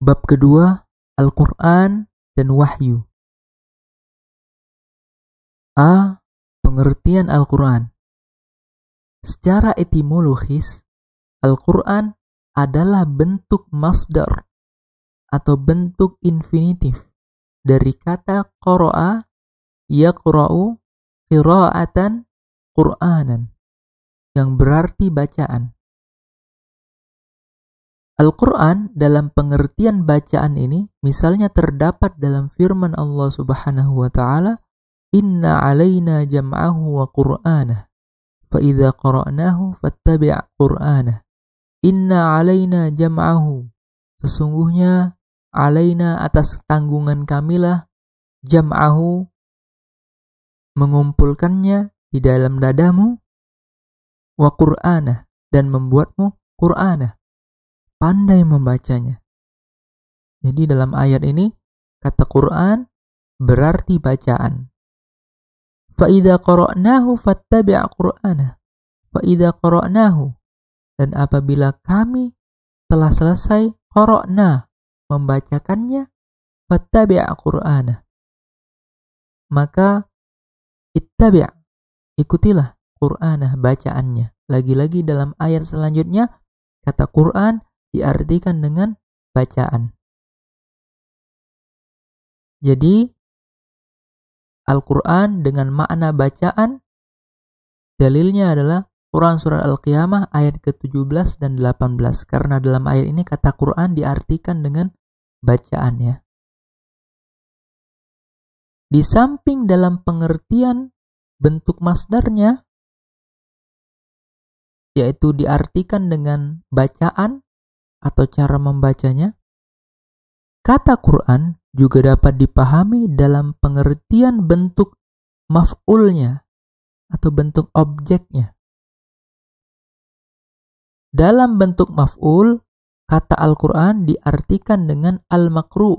Bab kedua, Al-Quran dan Wahyu. A. Pengertian Al-Quran. Secara etimologis, Al-Quran adalah bentuk masdar atau bentuk infinitif dari kata qara'a, yaqra'u, qira'atan, Qur'anan, yang berarti bacaan. Al-Quran dalam pengertian bacaan ini misalnya terdapat dalam firman Allah Subhanahu wa ta'ala, Inna alaina jam'ahu wa qur'anah, fa idza qara'nahu fattabi' qur'anah. Inna alaina jam'ahu, sesungguhnya alaina atas tanggungan kamilah, jam'ahu, mengumpulkannya di dalam dadamu, wa qur'anah, dan membuatmu qur'anah, pandai membacanya. Jadi dalam ayat ini kata Quran berarti bacaan. Fa idza qara'nahu fattabi' qur'anah. Fa idza qara'nahu, dan apabila kami telah selesai qara'na, membacakannya, fattabi' qur'anah, maka ittabi', ikutilah qur'anah, bacaannya. Lagi-lagi dalam ayat selanjutnya kata Quran diartikan dengan bacaan. Jadi Al-Quran dengan makna bacaan, dalilnya adalah Quran Surah Al-Qiyamah ayat ke-17 dan 18. Karena dalam ayat ini kata Quran diartikan dengan bacaan ya. Di samping dalam pengertian bentuk masdarnya, yaitu diartikan dengan bacaan atau cara membacanya, kata Quran juga dapat dipahami dalam pengertian bentuk maf'ulnya atau bentuk objeknya. Dalam bentuk maf'ul, kata Al-Quran diartikan dengan al-makru.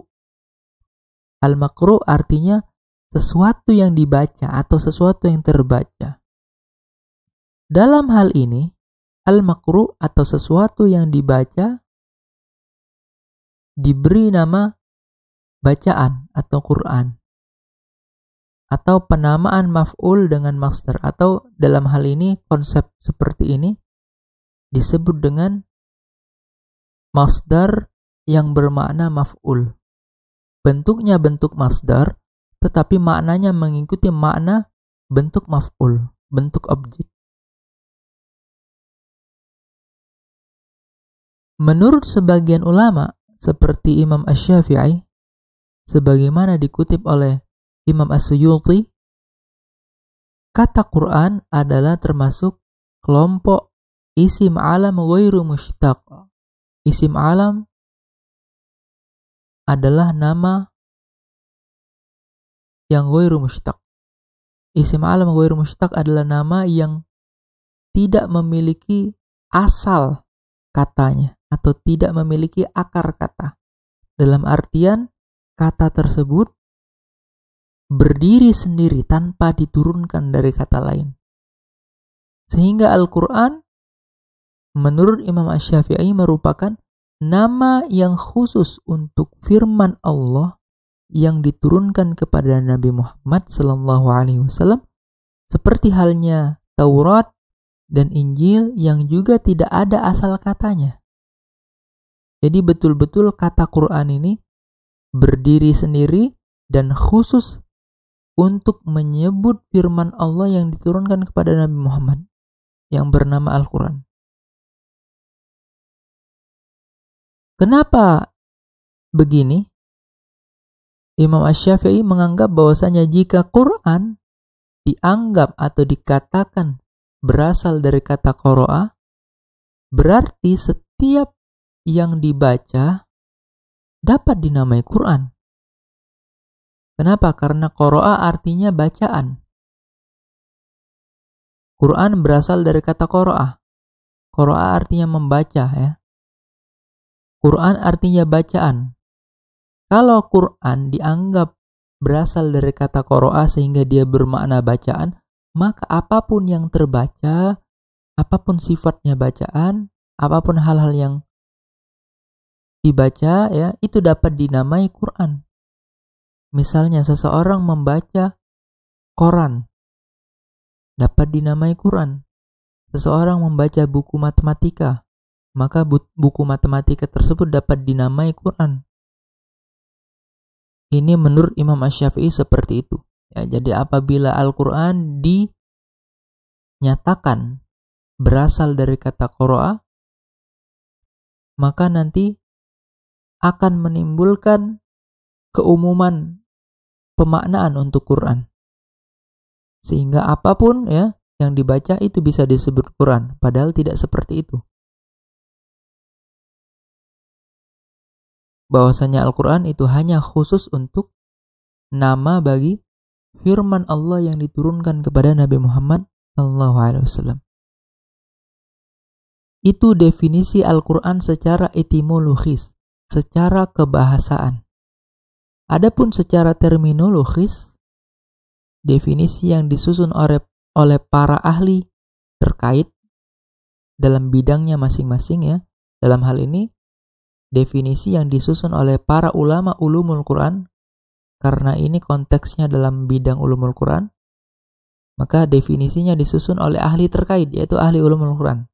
Al-makru artinya sesuatu yang dibaca atau sesuatu yang terbaca. Dalam hal ini, al-makru atau sesuatu yang dibaca diberi nama bacaan atau Quran, atau penamaan maf'ul dengan masdar, atau dalam hal ini konsep seperti ini disebut dengan masdar yang bermakna maf'ul. Bentuknya bentuk masdar, tetapi maknanya mengikuti makna bentuk maf'ul, bentuk objek. Menurut sebagian ulama seperti Imam Asy-Syafi'i, sebagaimana dikutip oleh Imam As-Suyuti, kata Quran adalah termasuk kelompok isim alam ghairu mushtaq. Isim alam adalah nama yang ghairu mushtaq. Isim alam ghairu mushtaq adalah nama yang tidak memiliki asal katanya atau tidak memiliki akar kata. Dalam artian kata tersebut berdiri sendiri tanpa diturunkan dari kata lain. Sehingga Al-Quran menurut Imam Asy-Syafi'i merupakan nama yang khusus untuk firman Allah yang diturunkan kepada Nabi Muhammad SAW, seperti halnya Taurat dan Injil yang juga tidak ada asal katanya. Jadi betul-betul kata Quran ini berdiri sendiri dan khusus untuk menyebut firman Allah yang diturunkan kepada Nabi Muhammad yang bernama Al-Quran. Kenapa begini? Imam Asy-Syafi'i menganggap bahwasanya jika Quran dianggap atau dikatakan berasal dari kata qara'a, berarti setiap yang dibaca dapat dinamai Quran. Kenapa? Karena qara'a artinya bacaan. Quran berasal dari kata qara'a. Qara'a artinya membaca ya. Quran artinya bacaan. Kalau Quran dianggap berasal dari kata qara'a sehingga dia bermakna bacaan, maka apapun yang terbaca, apapun sifatnya bacaan, apapun hal-hal yang dibaca ya, itu dapat dinamai Quran. Misalnya seseorang membaca koran, dapat dinamai Quran. Seseorang membaca buku matematika, maka buku matematika tersebut dapat dinamai Quran. Ini menurut Imam Asy-Syafi'i seperti itu. Ya, jadi apabila Al-Quran dinyatakan berasal dari kata qara'a, maka nanti akan menimbulkan keumuman pemaknaan untuk Quran. Sehingga apapun ya yang dibaca itu bisa disebut Quran, padahal tidak seperti itu. Bahwasanya Al-Quran itu hanya khusus untuk nama bagi firman Allah yang diturunkan kepada Nabi Muhammad SAW. Itu definisi Al-Quran secara etimologis, secara kebahasaan. Adapun secara terminologis, definisi yang disusun oleh para ahli terkait dalam bidangnya masing-masing ya. Dalam hal ini, definisi yang disusun oleh para ulama ulumul Quran, karena ini konteksnya dalam bidang ulumul Quran, maka definisinya disusun oleh ahli terkait, yaitu ahli ulumul Quran.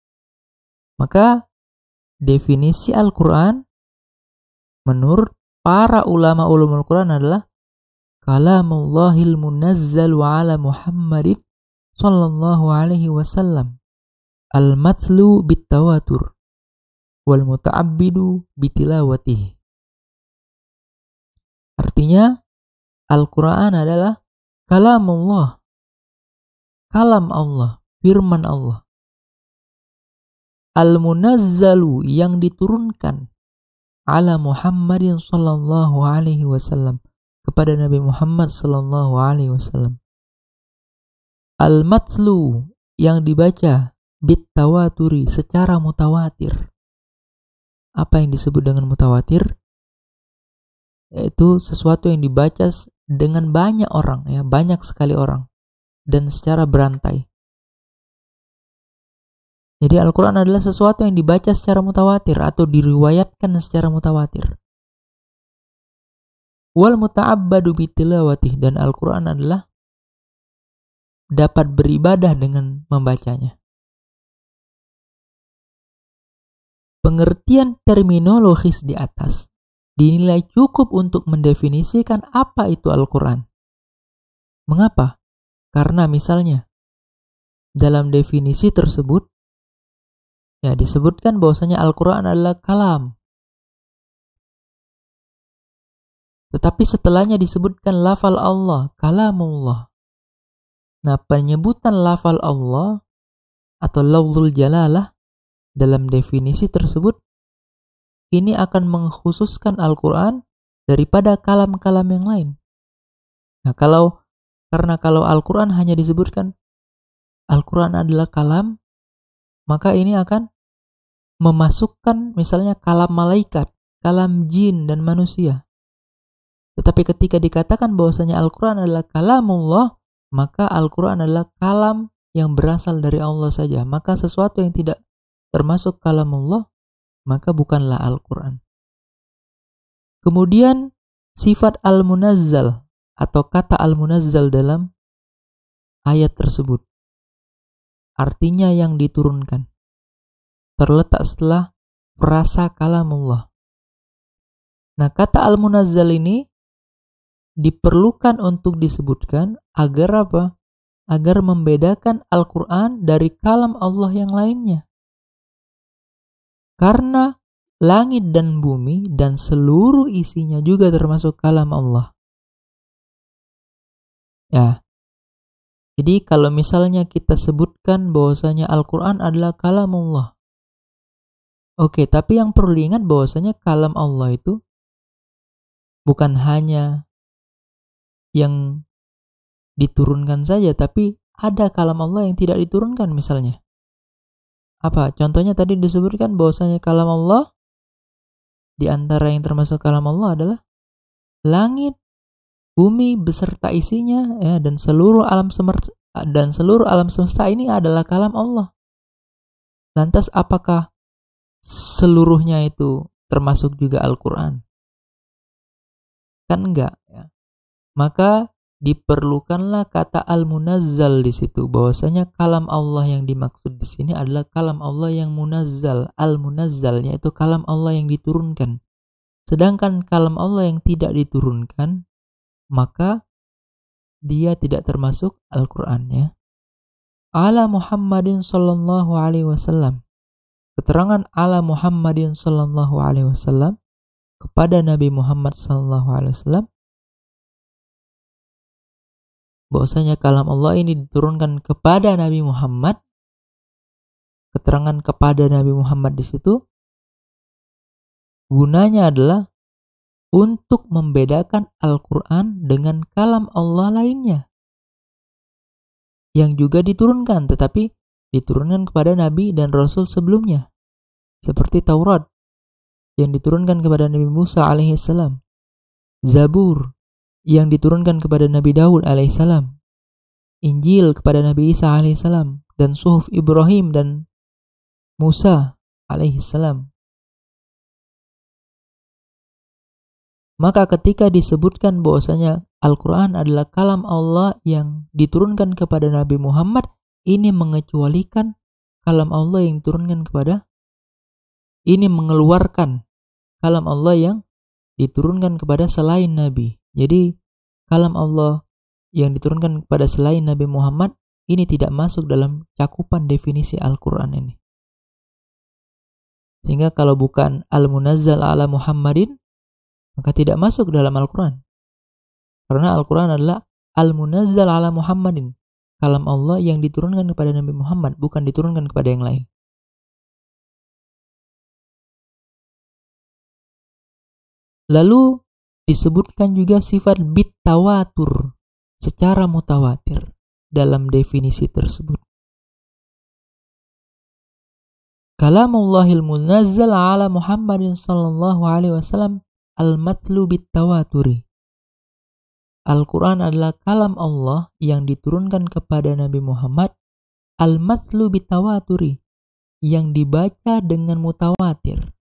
Maka definisi Al-Quran menurut para ulama ulumul Quran adalah kalamullahil munazzalu ala Muhammadin sallallahu alaihi wasallam al-matlu bitawatur wal muta'abbidu bitilawatihi. Artinya Al-Quran adalah kalamullah, kalam Allah, firman Allah, al-munazzalu yang diturunkan ala Muhammadin sallallahu alaihi wasallam kepada Nabi Muhammad sallallahu alaihi wasallam, al-matlu yang dibaca bitawaturi secara mutawatir. Apa yang disebut dengan mutawatir? Yaitu sesuatu yang dibaca dengan banyak orang ya, banyak sekali orang dan secara berantai. Jadi Al-Quran adalah sesuatu yang dibaca secara mutawatir atau diriwayatkan secara mutawatir. Wal muta'abbadu bitilawatih, dan Al-Quran adalah dapat beribadah dengan membacanya. Pengertian terminologis di atas dinilai cukup untuk mendefinisikan apa itu Al-Quran. Mengapa? Karena misalnya dalam definisi tersebut ya disebutkan bahwasanya Al-Quran adalah kalam. Tetapi setelahnya disebutkan lafal Allah, kalamullah. Nah, penyebutan lafal Allah atau lafzul jalalah dalam definisi tersebut ini akan mengkhususkan Al-Quran daripada kalam-kalam yang lain. Nah, karena kalau Al-Quran hanya disebutkan Al-Quran adalah kalam, maka ini akan memasukkan misalnya kalam malaikat, kalam jin dan manusia. Tetapi ketika dikatakan bahwasanya Al-Quran adalah kalamullah, maka Al-Quran adalah kalam yang berasal dari Allah saja. Maka sesuatu yang tidak termasuk kalamullah, maka bukanlah Al-Quran. Kemudian sifat al-munazzal atau kata al-munazzal dalam ayat tersebut, artinya yang diturunkan, terletak setelah frasa kalamullah. Nah, kata al-munazzal ini diperlukan untuk disebutkan agar apa? Agar membedakan Al-Quran dari kalam Allah yang lainnya. Karena langit dan bumi dan seluruh isinya juga termasuk kalam Allah. Ya. Jadi kalau misalnya kita sebutkan bahwasanya Al-Quran adalah kalam Allah. Oke, tapi yang perlu diingat bahwasanya kalam Allah itu bukan hanya yang diturunkan saja, tapi ada kalam Allah yang tidak diturunkan misalnya. Apa? Contohnya tadi disebutkan bahwasanya kalam Allah, di antara yang termasuk kalam Allah adalah langit, bumi beserta isinya ya, dan seluruh alam semesta ini adalah kalam Allah. Lantas apakah seluruhnya itu termasuk juga Al-Quran? Kan enggak ya. Maka diperlukanlah kata al-munazzal di situ, bahwasanya kalam Allah yang dimaksud di sini adalah kalam Allah yang munazzal, al-munazzal, yaitu kalam Allah yang diturunkan. Sedangkan kalam Allah yang tidak diturunkan, maka dia tidak termasuk Al-Quran ya. Ala Muhammadin sallallahu alaihi wasallam. Keterangan ala Muhammadin sallallahu alaihi wasallam kepada Nabi Muhammad sallallahu alaihi wasallam, bahwasanya kalam Allah ini diturunkan kepada Nabi Muhammad. Keterangan kepada Nabi Muhammad di situ gunanya adalah untuk membedakan Al-Quran dengan kalam Allah lainnya yang juga diturunkan, tetapi diturunkan kepada Nabi dan Rasul sebelumnya, seperti Taurat yang diturunkan kepada Nabi Musa alaihissalam, Zabur yang diturunkan kepada Nabi Daud alaihissalam, Injil kepada Nabi Isa alaihissalam, dan Suhuf Ibrahim dan Musa alaihissalam. Maka ketika disebutkan bahwasanya Al-Quran adalah kalam Allah yang diturunkan kepada Nabi Muhammad, ini mengecualikan kalam Allah yang diturunkan kepada, ini mengeluarkan kalam Allah yang diturunkan kepada selain Nabi. Jadi kalam Allah yang diturunkan kepada selain Nabi Muhammad ini tidak masuk dalam cakupan definisi Al-Quran ini. Sehingga kalau bukan al-munazzal ala Muhammadin, maka tidak masuk dalam Al-Quran. Karena Al-Quran adalah al-munazzal ala Muhammadin, kalam Allah yang diturunkan kepada Nabi Muhammad, bukan diturunkan kepada yang lain. Lalu disebutkan juga sifat bitawatur, secara mutawatir dalam definisi tersebut. Kalamullahil munazzal ala Muhammadin sallallahu alaihi wasallam al-matlu bitawaturi. Al-Quran adalah kalam Allah yang diturunkan kepada Nabi Muhammad, al-matlu bitawaturi, yang dibaca dengan mutawatir.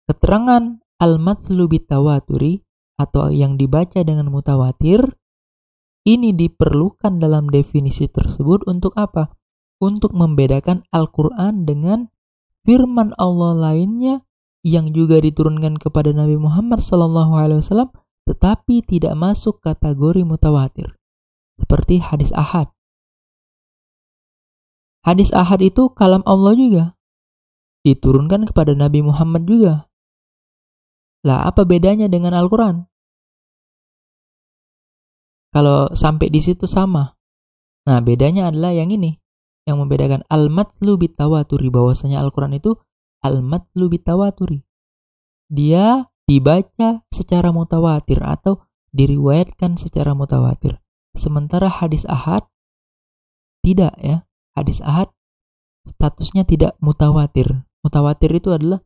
Keterangan al-matlu bitawaturi atau yang dibaca dengan mutawatir ini diperlukan dalam definisi tersebut untuk apa? Untuk membedakan Al-Quran dengan firman Allah lainnya yang juga diturunkan kepada Nabi Muhammad SAW, tetapi tidak masuk kategori mutawatir, seperti hadis ahad. Hadis ahad itu kalam Allah juga, diturunkan kepada Nabi Muhammad juga. Lah, apa bedanya dengan Al-Quran? Kalau sampai di situ sama. Nah, bedanya adalah yang ini, yang membedakan al-matlu bitawaturi, bahwasanya Al-Quran itu al-matlu bitawaturi. Dia dibaca secara mutawatir atau diriwayatkan secara mutawatir. Sementara hadis ahad tidak ya. Hadis ahad statusnya tidak mutawatir. Mutawatir itu adalah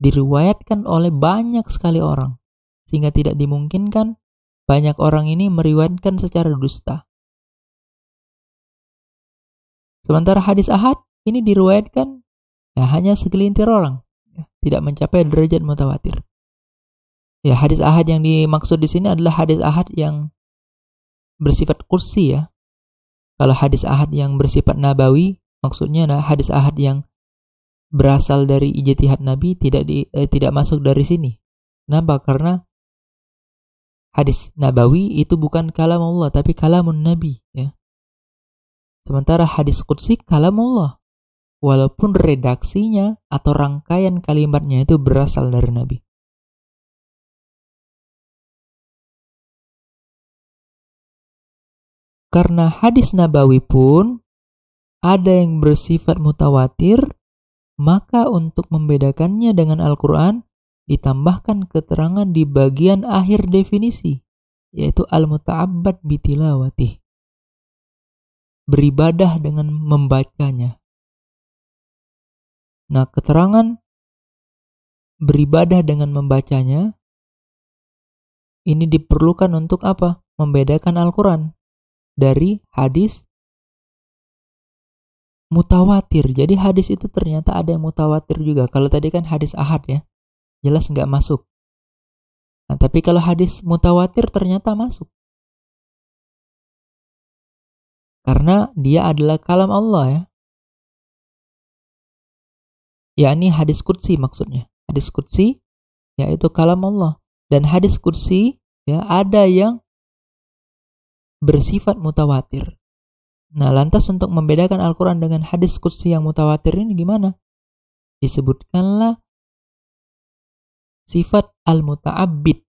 diriwayatkan oleh banyak sekali orang, sehingga tidak dimungkinkan banyak orang ini meriwayatkan secara dusta. Sementara hadis ahad ini diriwayatkan ya hanya segelintir orang, ya, tidak mencapai derajat mutawatir. Ya, hadis ahad yang dimaksud di sini adalah hadis ahad yang bersifat qudsi ya. Kalau hadis ahad yang bersifat nabawi, maksudnya hadis ahad yang berasal dari ijtihad Nabi tidak masuk dari sini. Kenapa? Karena hadis nabawi itu bukan kalam Allah tapi kalamun Nabi ya. Sementara hadis qudsi kalam Allah, walaupun redaksinya atau rangkaian kalimatnya itu berasal dari Nabi. Karena hadis nabawi pun ada yang bersifat mutawatir, maka untuk membedakannya dengan Al-Quran ditambahkan keterangan di bagian akhir definisi, yaitu al-muta'abbad bitilawatih, beribadah dengan membacanya. Nah, keterangan beribadah dengan membacanya ini diperlukan untuk apa? Membedakan Al-Quran dari hadis mutawatir. Jadi hadis itu ternyata ada yang mutawatir juga. Kalau tadi kan hadis ahad ya, jelas nggak masuk. Nah, tapi kalau hadis mutawatir ternyata masuk. Karena dia adalah kalam Allah ya. Yakni hadis qudsi maksudnya. Hadis qudsi yaitu kalam Allah. Dan hadis qudsi ya ada yang bersifat mutawatir. Nah, lantas untuk membedakan Al-Quran dengan hadis qudsi yang mutawatir ini gimana? Disebutkanlah sifat al-muta'abbid.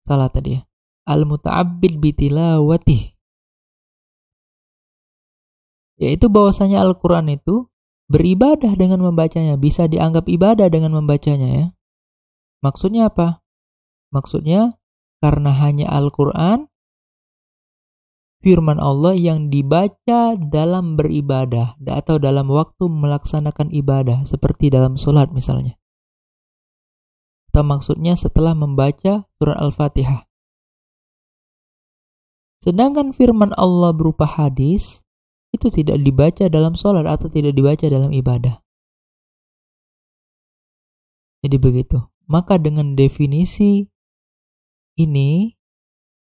Salah tadi ya. Al-muta'abbid bitilawatih. Yaitu bahwasanya Al-Quran itu beribadah dengan membacanya. Bisa dianggap ibadah dengan membacanya ya. Maksudnya apa? Maksudnya karena hanya Al-Quran, firman Allah yang dibaca dalam beribadah atau dalam waktu melaksanakan ibadah seperti dalam sholat misalnya. Atau maksudnya setelah membaca surat Al-Fatihah. Sedangkan firman Allah berupa hadis itu tidak dibaca dalam sholat atau tidak dibaca dalam ibadah. Jadi begitu. Maka dengan definisi ini,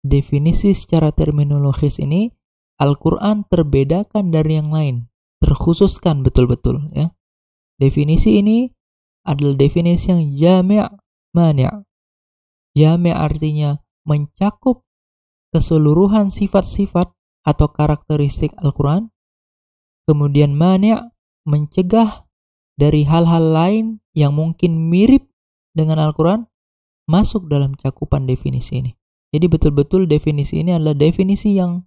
definisi secara terminologis ini, Al-Quran terbedakan dari yang lain, terkhususkan betul-betul ya. Definisi ini adalah definisi yang jami' mani'. Jami' artinya mencakup keseluruhan sifat-sifat atau karakteristik Al-Quran. Kemudian mani' mencegah dari hal-hal lain yang mungkin mirip dengan Al-Quran masuk dalam cakupan definisi ini. Jadi betul-betul definisi ini adalah definisi yang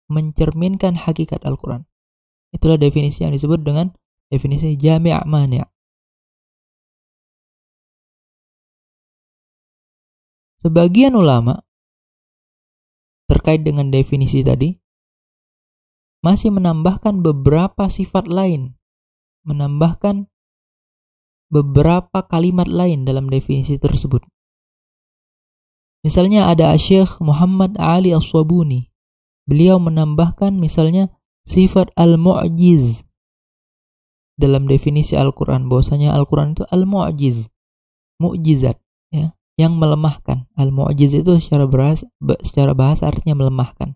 mencerminkan hakikat Al-Quran. Itulah definisi yang disebut dengan definisi jami' mani'. Sebagian ulama terkait dengan definisi tadi masih menambahkan beberapa sifat lain, menambahkan beberapa kalimat lain dalam definisi tersebut. Misalnya ada Syekh Muhammad Ali As-Swabuni. Beliau menambahkan misalnya sifat al-mu'jiz dalam definisi Al-Quran. Bahwasanya Al-Quran itu al-mu'jiz, mu'jizat ya, yang melemahkan. Al-mu'jiz itu secara bahasa artinya melemahkan.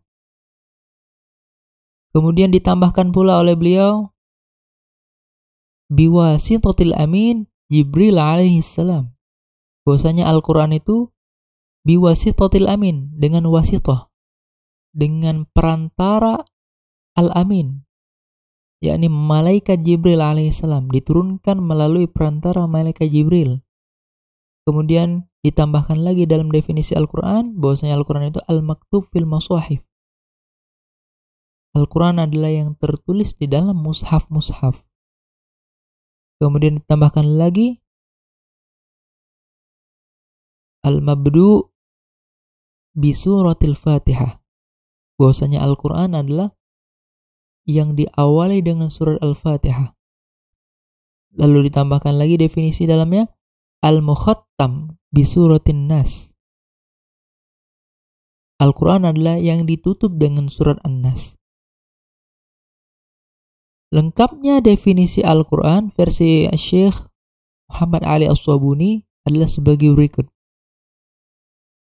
Kemudian ditambahkan pula oleh beliau biwasitatil amin Jibril alaihi salam. Bahwasanya Al-Quran itu biwasitatil amin, dengan wasitah, dengan perantara al-amin, yakni malaikat Jibril alaihissalam, diturunkan melalui perantara malaikat Jibril. Kemudian ditambahkan lagi dalam definisi Al-Quran bahwasanya Al-Quran itu al-maktub fil masahif. Al-Quran adalah yang tertulis di dalam mushaf-mushaf. Kemudian ditambahkan lagi al-mabdu' bisuratil Fatihah. Bahwasanya Al-Quran adalah yang diawali dengan surat Al-Fatihah. Lalu ditambahkan lagi definisi dalamnya al-mukhattam bisuratin Nas. Al-Quran adalah yang ditutup dengan surat An-Nas. Lengkapnya definisi Al-Quran versi Syekh Muhammad Ali As-Swabuni adalah sebagai berikut.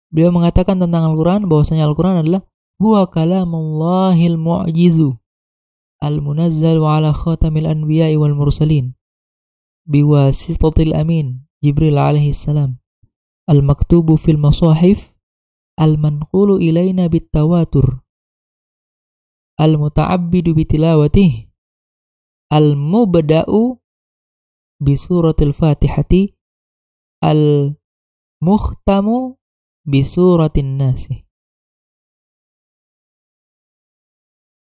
Beliau mengatakan tentang Al-Quran bahwasanya Al-Quran adalah huwa kalamullahil mu'jizu al-munazzalu ala khatamil anbiya'i wal mursalin biwasitatil amin Jibril alaihi salam al-maktubu fil masahif al-manqulu ilaina bit-tawatur al-muta'abbidu bitilawatih al-mubda'u bisuratil Fatihati al-mukhtamu bisuratin Nasi.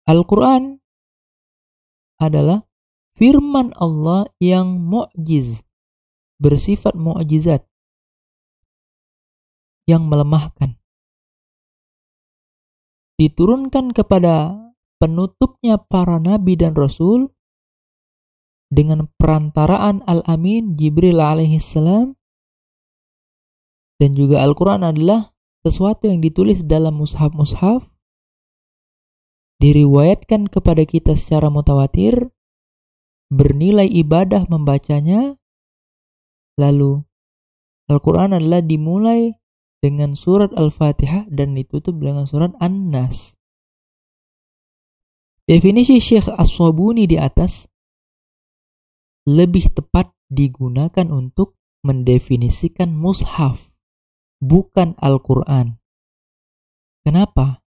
Al-Quran adalah firman Allah yang mu'jiz, bersifat mu'jizat, yang melemahkan. Diturunkan kepada penutupnya para nabi dan rasul dengan perantaraan Al-Amin Jibril alaihissalam. Dan juga Al-Quran adalah sesuatu yang ditulis dalam mushaf-mushaf, diriwayatkan kepada kita secara mutawatir, bernilai ibadah membacanya, lalu Al-Quran adalah dimulai dengan surat Al-Fatihah dan ditutup dengan surat An-Nas. Definisi Syekh As-Sabuni di atas lebih tepat digunakan untuk mendefinisikan mushaf, bukan Al-Quran. Kenapa?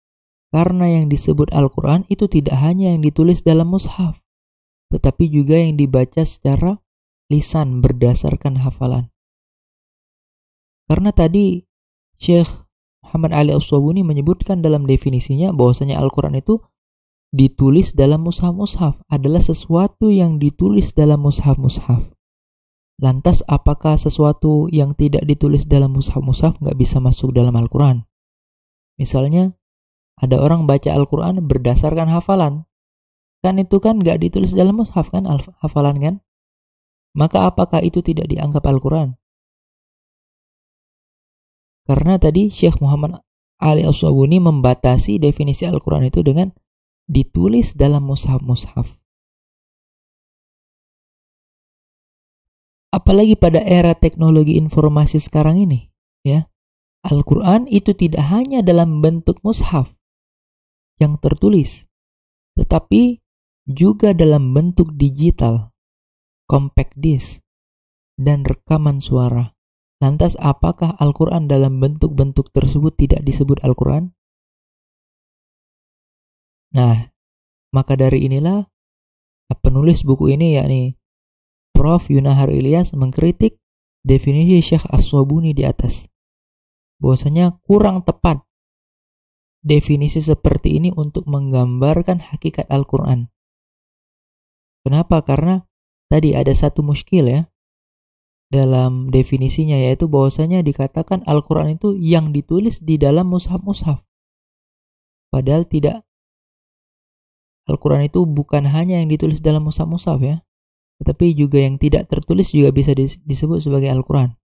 Karena yang disebut Al-Quran itu tidak hanya yang ditulis dalam mushaf, tetapi juga yang dibaca secara lisan berdasarkan hafalan. Karena tadi Syekh Muhammad Ali As-Sabuni menyebutkan dalam definisinya bahwasanya Al-Quran itu ditulis dalam mushaf-mushaf, adalah sesuatu yang ditulis dalam mushaf-mushaf. Lantas apakah sesuatu yang tidak ditulis dalam mushaf-mushaf nggak bisa masuk dalam Al-Quran? Misalnya ada orang baca Al-Quran berdasarkan hafalan, kan itu kan nggak ditulis dalam mushaf kan, hafalan kan? Maka apakah itu tidak dianggap Al-Quran? Karena tadi Syekh Muhammad Ali As-Sabuni membatasi definisi Al-Quran itu dengan ditulis dalam mushaf-mushaf. Apalagi pada era teknologi informasi sekarang ini, ya. Al-Quran itu tidak hanya dalam bentuk mushaf yang tertulis, tetapi juga dalam bentuk digital, compact disc, dan rekaman suara. Lantas apakah Al-Quran dalam bentuk-bentuk tersebut tidak disebut Al-Quran? Nah, maka dari inilah penulis buku ini, yakni Prof. Yunahar Ilyas, mengkritik definisi Syekh As-Sabuni di atas, bahwasanya kurang tepat definisi seperti ini untuk menggambarkan hakikat Al-Quran. Kenapa? Karena tadi ada satu muskil ya dalam definisinya, yaitu bahwasanya dikatakan Al-Quran itu yang ditulis di dalam mushaf-mushaf. Padahal tidak. Al-Quran itu bukan hanya yang ditulis dalam mushaf-mushaf ya, tetapi juga yang tidak tertulis juga bisa disebut sebagai Al-Quran.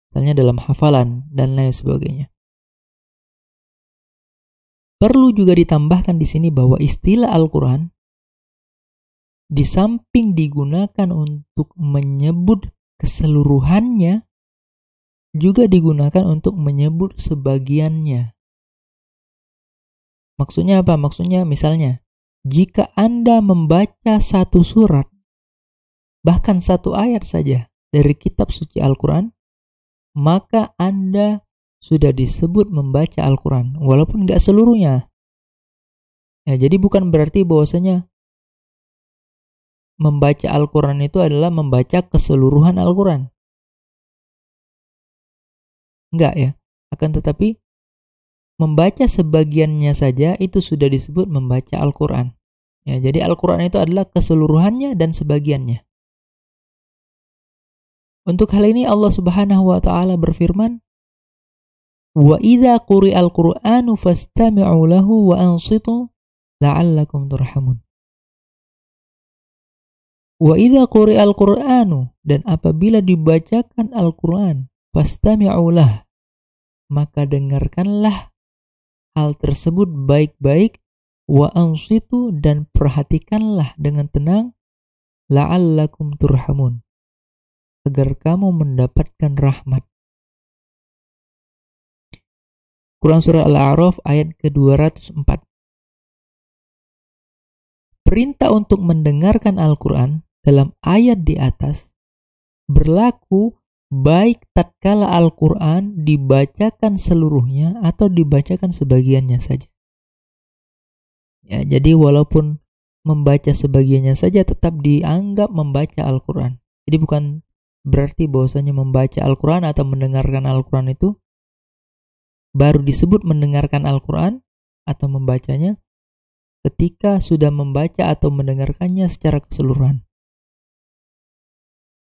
Misalnya dalam hafalan dan lain sebagainya. Perlu juga ditambahkan di sini bahwa istilah Al-Quran di samping digunakan untuk menyebut keseluruhannya, juga digunakan untuk menyebut sebagiannya. Maksudnya apa? Maksudnya misalnya, jika Anda membaca satu surat, bahkan satu ayat saja dari kitab suci Al-Quran, maka Anda sudah disebut membaca Al-Quran, walaupun nggak seluruhnya. Ya, jadi bukan berarti bahwasanya membaca Al-Quran itu adalah membaca keseluruhan Al-Quran. Enggak ya. Akan tetapi membaca sebagiannya saja itu sudah disebut membaca Al-Quran. Ya, jadi Al-Quran itu adalah keseluruhannya dan sebagiannya. Untuk hal ini Allah Subhanahu wa taala berfirman, "Wa idza quri'al Qur'anu fastami'u lahu wa ansitu la'allakum turhamun." Wa idza quri'al Qur'anu, dan apabila dibacakan Al-Qur'an, fastami'u lah, maka dengarkanlah hal tersebut baik-baik, wa ansitu, dan perhatikanlah dengan tenang, la'allakum turhamun, agar kamu mendapatkan rahmat. Quran Surah Al-A'raf ayat ke-204. Perintah untuk mendengarkan Al-Quran dalam ayat di atas berlaku baik tatkala Al-Quran dibacakan seluruhnya atau dibacakan sebagiannya saja. Ya, jadi walaupun membaca sebagiannya saja tetap dianggap membaca Al-Quran. Jadi bukan berarti bahwasanya membaca Al-Quran atau mendengarkan Al-Quran itu baru disebut mendengarkan Al-Quran atau membacanya ketika sudah membaca atau mendengarkannya secara keseluruhan.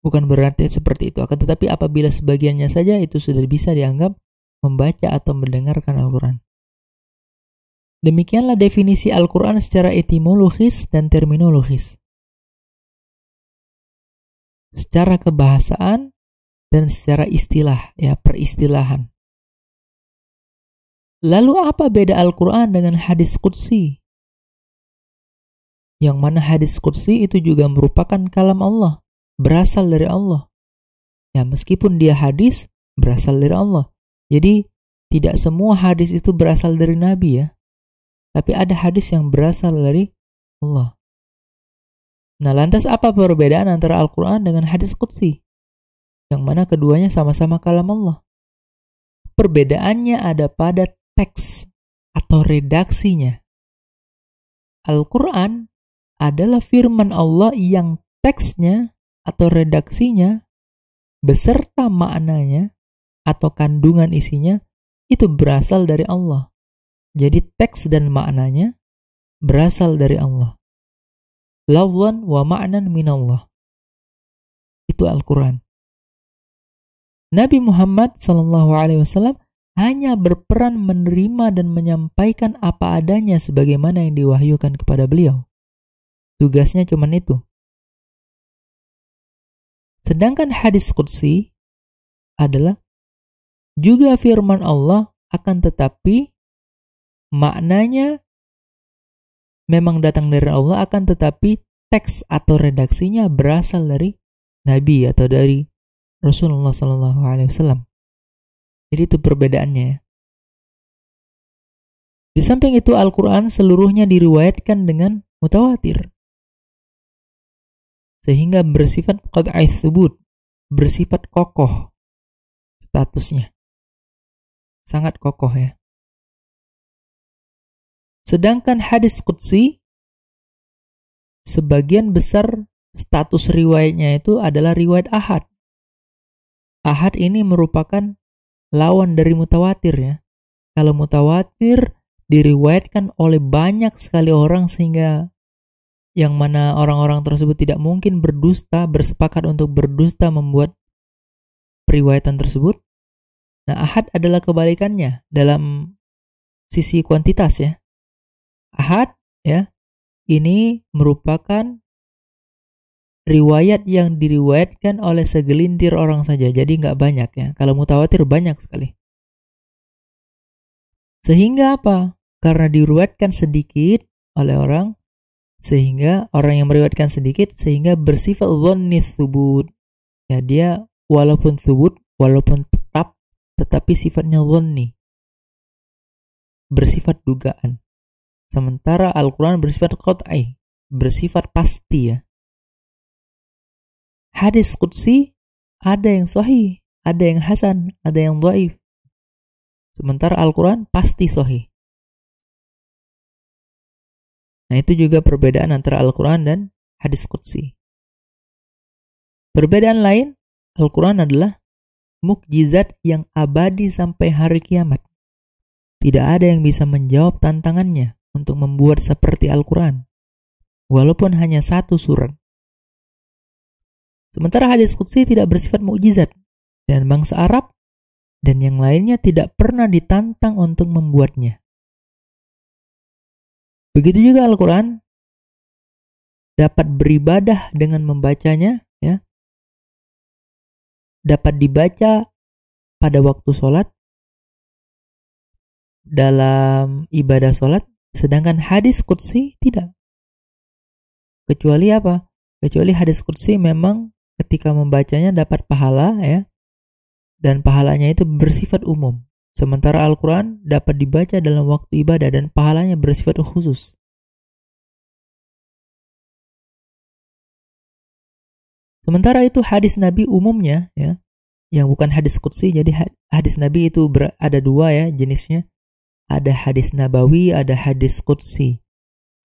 Bukan berarti seperti itu. Akan tetapi apabila sebagiannya saja itu sudah bisa dianggap membaca atau mendengarkan Al-Quran. Demikianlah definisi Al-Quran secara etimologis dan terminologis, secara kebahasaan dan secara istilah, ya, peristilahan. Lalu apa beda Al-Quran dengan hadis qudsi? Yang mana hadis qudsi itu juga merupakan kalam Allah, berasal dari Allah. Ya, meskipun dia hadis, berasal dari Allah. Jadi, tidak semua hadis itu berasal dari Nabi ya. Tapi ada hadis yang berasal dari Allah. Nah, lantas apa perbedaan antara Al-Quran dengan hadis qudsi? Yang mana keduanya sama-sama kalam Allah. Perbedaannya ada pada teks atau redaksinya. Al-Quran adalah firman Allah yang teksnya atau redaksinya beserta maknanya atau kandungan isinya itu berasal dari Allah. Jadi teks dan maknanya berasal dari Allah. Lafzan wa ma'nan minallah. Itu Al-Quran. Nabi Muhammad SAW hanya berperan menerima dan menyampaikan apa adanya sebagaimana yang diwahyukan kepada beliau. Tugasnya cuma itu. Sedangkan hadis qudsi adalah juga firman Allah, akan tetapi maknanya memang datang dari Allah, akan tetapi teks atau redaksinya berasal dari Nabi atau dari Rasulullah SAW. Jadi itu perbedaannya. Di samping itu Al-Quran seluruhnya diriwayatkan dengan mutawatir, sehingga bersifat qat'i tsubut, bersifat kokoh statusnya. Sangat kokoh ya. Sedangkan hadis qudsi, sebagian besar status riwayatnya itu adalah riwayat ahad. Ahad ini merupakan lawan dari mutawatir ya. Kalau mutawatir diriwayatkan oleh banyak sekali orang sehingga yang mana orang-orang tersebut tidak mungkin berdusta, bersepakat untuk berdusta membuat periwayatan tersebut. Nah, ahad adalah kebalikannya dalam sisi kuantitas ya. Ahad ya, ini merupakan riwayat yang diriwayatkan oleh segelintir orang saja, jadi nggak banyak ya. Kalau mutawatir banyak sekali. Sehingga apa? Karena diriwayatkan sedikit oleh orang, sehingga orang yang meriwayatkan sedikit, sehingga bersifat dhanni tsubut. Ya, dia walaupun tsubut, walaupun tetap, tetapi sifatnya dhanni, bersifat dugaan. Sementara Al-Quran bersifat qat'i, bersifat pasti ya. Hadis qudsi ada yang sahih, ada yang hasan, ada yang dhaif. Sementara Al-Quran pasti sahih. Nah, itu juga perbedaan antara Al-Quran dan hadis qudsi. Perbedaan lain, Al-Quran adalah mukjizat yang abadi sampai hari kiamat. Tidak ada yang bisa menjawab tantangannya untuk membuat seperti Al-Quran, walaupun hanya satu surat. Sementara hadis qudsi tidak bersifat mukjizat, dan bangsa Arab dan yang lainnya tidak pernah ditantang untuk membuatnya. Begitu juga Al-Quran dapat beribadah dengan membacanya, ya, dapat dibaca pada waktu sholat, dalam ibadah sholat, sedangkan hadis qudsi tidak. Kecuali apa? Kecuali hadis qudsi memang ketika membacanya dapat pahala ya, dan pahalanya itu bersifat umum. Sementara Al-Quran dapat dibaca dalam waktu ibadah dan pahalanya bersifat khusus. Sementara itu hadis Nabi umumnya ya, yang bukan hadis qudsi. Jadi hadis Nabi itu ada dua ya jenisnya. Ada hadis nabawi, ada hadis qudsi.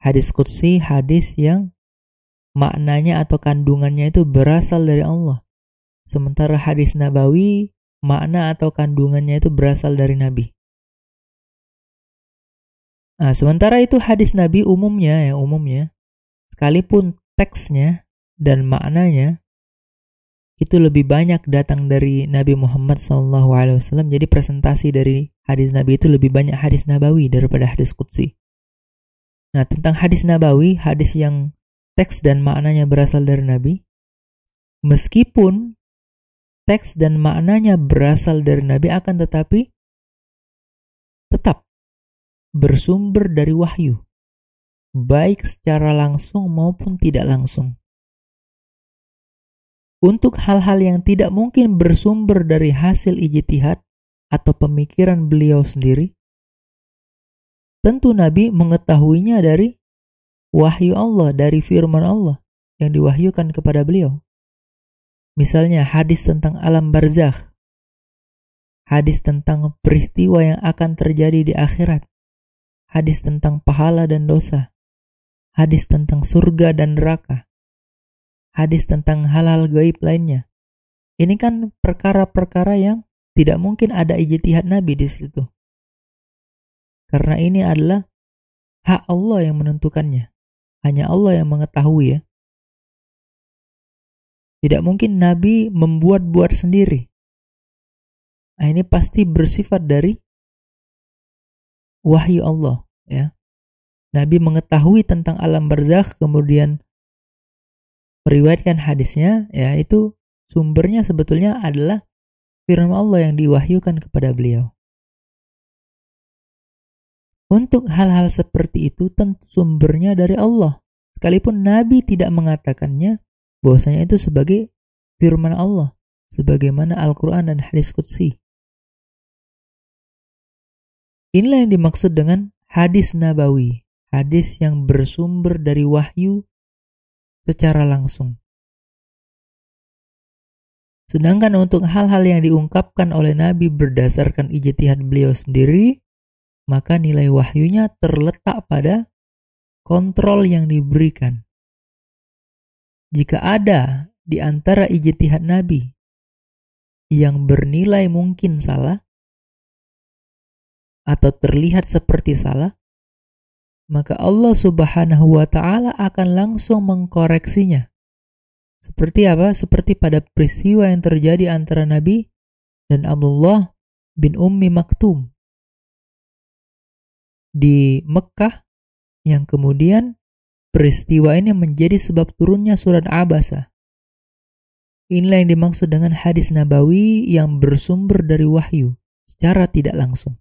Hadis qudsi hadis yang maknanya atau kandungannya itu berasal dari Allah. Sementara hadis nabawi, makna atau kandungannya itu berasal dari Nabi. Nah, sementara itu hadis Nabi umumnya, sekalipun teksnya dan maknanya itu lebih banyak datang dari Nabi Muhammad SAW. Jadi presentasi dari hadis Nabi itu lebih banyak hadis nabawi daripada hadis qudsi. Nah, tentang hadis nabawi, hadis yang teks dan maknanya berasal dari Nabi, meskipun teks dan maknanya berasal dari Nabi, akan tetapi tetap bersumber dari wahyu. baik secara langsung maupun tidak langsung. Untuk hal-hal yang tidak mungkin bersumber dari hasil ijtihad atau pemikiran beliau sendiri, tentu Nabi mengetahuinya dari wahyu Allah, dari firman Allah yang diwahyukan kepada beliau. Misalnya hadis tentang alam barzakh, hadis tentang peristiwa yang akan terjadi di akhirat, hadis tentang pahala dan dosa, hadis tentang surga dan neraka, hadis tentang hal-hal gaib lainnya. Ini kan perkara-perkara yang tidak mungkin ada ijtihad Nabi di situ. Karena ini adalah hak Allah yang menentukannya. Hanya Allah yang mengetahui ya. Tidak mungkin Nabi membuat-buat sendiri. Nah, ini pasti bersifat dari wahyu Allah ya. Nabi mengetahui tentang alam barzakh kemudian meriwayatkan hadisnya, ya itu sumbernya sebetulnya adalah firman Allah yang diwahyukan kepada beliau. Untuk hal-hal seperti itu tentu sumbernya dari Allah. Sekalipun Nabi tidak mengatakannya bahwasanya itu sebagai firman Allah, sebagaimana Al-Quran dan hadis qudsi. Inilah yang dimaksud dengan hadis nabawi, hadis yang bersumber dari wahyu secara langsung. Sedangkan untuk hal-hal yang diungkapkan oleh Nabi berdasarkan ijtihad beliau sendiri, maka nilai wahyunya terletak pada kontrol yang diberikan. Jika ada di antara ijtihad Nabi yang bernilai mungkin salah atau terlihat seperti salah, maka Allah Subhanahu wa Ta'ala akan langsung mengkoreksinya. Seperti apa? Seperti pada peristiwa yang terjadi antara Nabi dan Abdullah bin Ummi Maktum di Mekah, yang kemudian peristiwa ini menjadi sebab turunnya surat Abasa. Inilah yang dimaksud dengan hadis nabawi yang bersumber dari wahyu secara tidak langsung.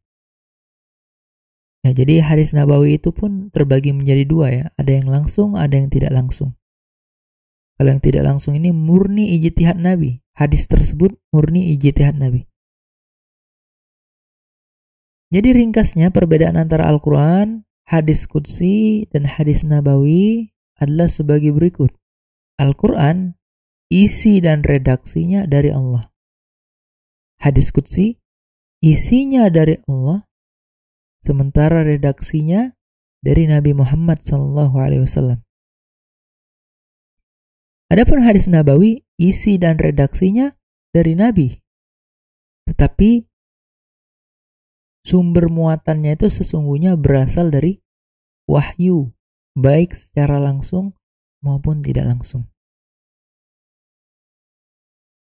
Ya, jadi hadis nabawi itu pun terbagi menjadi dua ya. Ada yang langsung, ada yang tidak langsung. Kalau yang tidak langsung ini murni ijtihad Nabi. Hadis tersebut murni ijtihad Nabi. Jadi ringkasnya perbedaan antara Al-Quran, hadis qudsi, dan hadis nabawi adalah sebagai berikut. Al-Quran, isi dan redaksinya dari Allah. Hadis qudsi, isinya dari Allah, sementara redaksinya dari Nabi Muhammad SAW. Adapun hadis nabawi, isi dan redaksinya dari Nabi, tetapi sumber muatannya itu sesungguhnya berasal dari wahyu, baik secara langsung maupun tidak langsung.